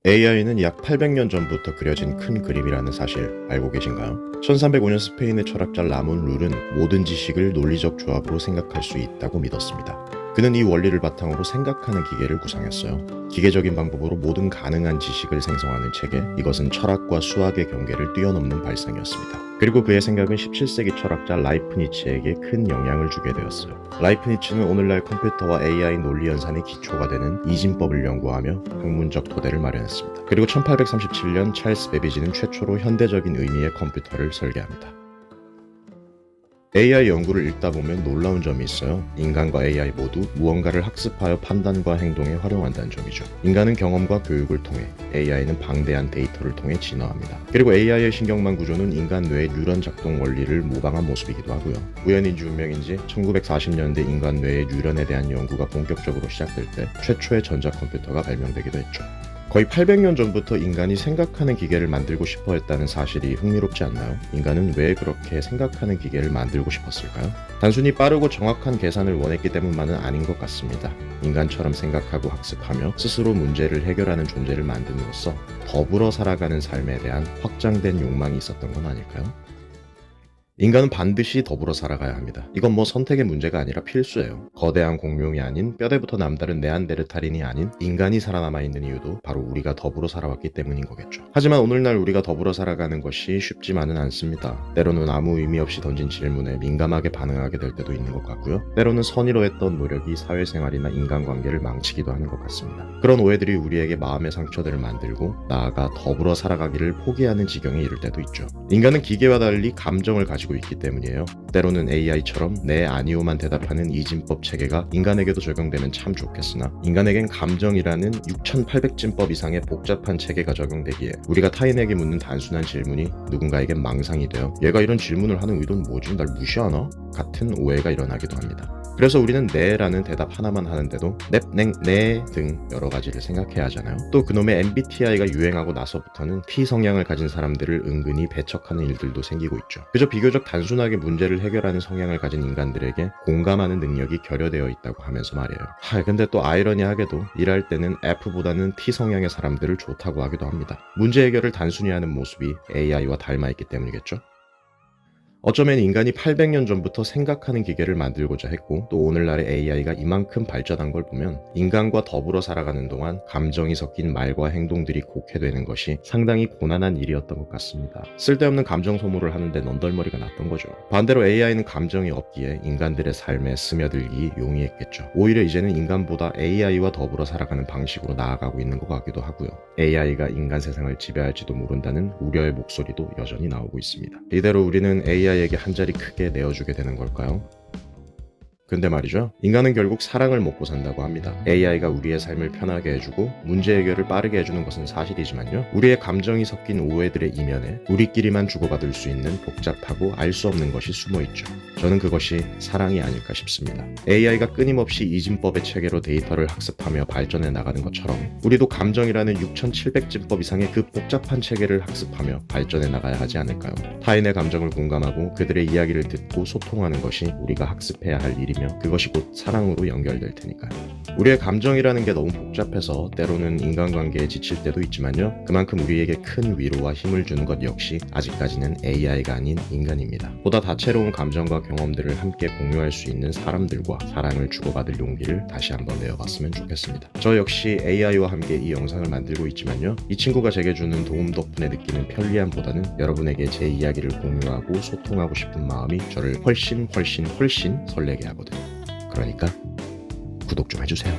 AI는 약 800년 전부터 그려진 큰 그림이라는 사실 알고 계신가요? 1305년 스페인의 철학자 라몬 룰은 모든 지식을 논리적 조합으로 생각할 수 있다고 믿었습니다. 그는 이 원리를 바탕으로 생각하는 기계를 구상했어요. 기계적인 방법으로 모든 가능한 지식을 생성하는 체계, 이것은 철학과 수학의 경계를 뛰어넘는 발상이었습니다. 그리고 그의 생각은 17세기 철학자 라이프니츠에게 큰 영향을 주게 되었어요. 라이프니츠는 오늘날 컴퓨터와 AI 논리 연산의 기초가 되는 이진법을 연구하며 학문적 토대를 마련했습니다. 그리고 1837년 찰스 베비지는 최초로 현대적인 의미의 컴퓨터를 설계합니다. AI 연구를 읽다 보면 놀라운 점이 있어요. 인간과 AI 모두 무언가를 학습하여 판단과 행동에 활용한다는 점이죠. 인간은 경험과 교육을 통해, AI는 방대한 데이터를 통해 진화합니다. 그리고 AI의 신경망 구조는 인간 뇌의 뉴런 작동 원리를 모방한 모습이기도 하고요. 우연인지 운명인지 1940년대 인간 뇌의 뉴런에 대한 연구가 본격적으로 시작될 때 최초의 전자컴퓨터가 발명되기도 했죠. 거의 800년 전부터 인간이 생각하는 기계를 만들고 싶어 했다는 사실이 흥미롭지 않나요? 인간은 왜 그렇게 생각하는 기계를 만들고 싶었을까요? 단순히 빠르고 정확한 계산을 원했기 때문만은 아닌 것 같습니다. 인간처럼 생각하고 학습하며 스스로 문제를 해결하는 존재를 만듦으로써 더불어 살아가는 삶에 대한 확장된 욕망이 있었던 건 아닐까요? 인간은 반드시 더불어 살아가야 합니다. 이건 선택의 문제가 아니라 필수예요. 거대한 공룡이 아닌 뼈대부터 남다른 네안데르탈인이 아닌 인간이 살아남아 있는 이유도 바로 우리가 더불어 살아왔기 때문인 거겠죠. 하지만 오늘날 우리가 더불어 살아가는 것이 쉽지만은 않습니다. 때로는 아무 의미 없이 던진 질문에 민감하게 반응하게 될 때도 있는 것 같고요. 때로는 선의로 했던 노력이 사회생활이나 인간관계를 망치기도 하는 것 같습니다. 그런 오해들이 우리에게 마음의 상처들을 만들고 나아가 더불어 살아가기를 포기하는 지경에 이를 때도 있죠. 인간은 기계와 달리 감정을 가지고 있기 때문이에요. 때로는 AI처럼 네 아니오만 대답하는 이진법 체계가 인간에게도 적용되면 참 좋겠으나 인간에겐 감정이라는 6800진법 이상의 복잡한 체계가 적용되기에 우리가 타인에게 묻는 단순한 질문이 누군가에겐 망상이 되어 얘가 이런 질문을 하는 의도는 뭐지? 날 무시하나? 같은 오해가 일어나기도 합니다. 그래서 우리는 네라는 대답 하나만 하는데도 넵, 냉, 네 등 여러 가지를 생각해야 하잖아요. 또 그놈의 MBTI가 유행하고 나서부터는 T 성향을 가진 사람들을 은근히 배척하는 일들도 생기고 있죠. 그저 비교적 단순하게 문제를 해결하는 성향을 가진 인간들에게 공감하는 능력이 결여되어 있다고 하면서 말이에요. 근데 또 아이러니하게도 일할 때는 F보다는 T 성향의 사람들을 좋다고 하기도 합니다. 문제 해결을 단순히 하는 모습이 AI와 닮아있기 때문이겠죠. 어쩌면 인간이 800년 전부터 생각하는 기계를 만들고자 했고 또 오늘날의 AI가 이만큼 발전한 걸 보면 인간과 더불어 살아가는 동안 감정이 섞인 말과 행동들이 곡해되는 것이 상당히 고난한 일이었던 것 같습니다. 쓸데없는 감정 소모를 하는데 넌덜머리가 났던 거죠. 반대로 AI는 감정이 없기에 인간들의 삶에 스며들기 용이했겠죠. 오히려 이제는 인간보다 AI와 더불어 살아가는 방식으로 나아가고 있는 것 같기도 하고요. AI가 인간 세상을 지배할지도 모른다는 우려의 목소리도 여전히 나오고 있습니다. 이대로 우리는 AI에게 한 자리 크게 내어주게 되는 걸까요? 근데 말이죠. 인간은 결국 사랑을 먹고 산다고 합니다. AI가 우리의 삶을 편하게 해주고 문제 해결을 빠르게 해주는 것은 사실이지만요. 우리의 감정이 섞인 오해들의 이면에 우리끼리만 주고받을 수 있는 복잡하고 알 수 없는 것이 숨어 있죠. 저는 그것이 사랑이 아닐까 싶습니다. AI가 끊임없이 이진법의 체계로 데이터를 학습하며 발전해 나가는 것처럼 우리도 감정이라는 6700진법 이상의 그 복잡한 체계를 학습하며 발전해 나가야 하지 않을까요? 타인의 감정을 공감하고 그들의 이야기를 듣고 소통하는 것이 우리가 학습해야 할 일이며 그것이 곧 사랑으로 연결될 테니까요. 우리의 감정이라는 게 너무 복잡해서 때로는 인간관계에 지칠 때도 있지만요. 그만큼 우리에게 큰 위로와 힘을 주는 것 역시 아직까지는 AI가 아닌 인간입니다. 보다 다채로운 감정과 경험들을 함께 공유할 수 있는 사람들과 사랑을 주고받을 용기를 다시 한번 내어봤으면 좋겠습니다. 저 역시 AI와 함께 이 영상을 만들고 있지만요. 이 친구가 제게 주는 도움 덕분에 느끼는 편리함보다는 여러분에게 제 이야기를 공유하고 소통하고 싶은 마음이 저를 훨씬 설레게 하거든요. 그러니까 구독 좀 해주세요.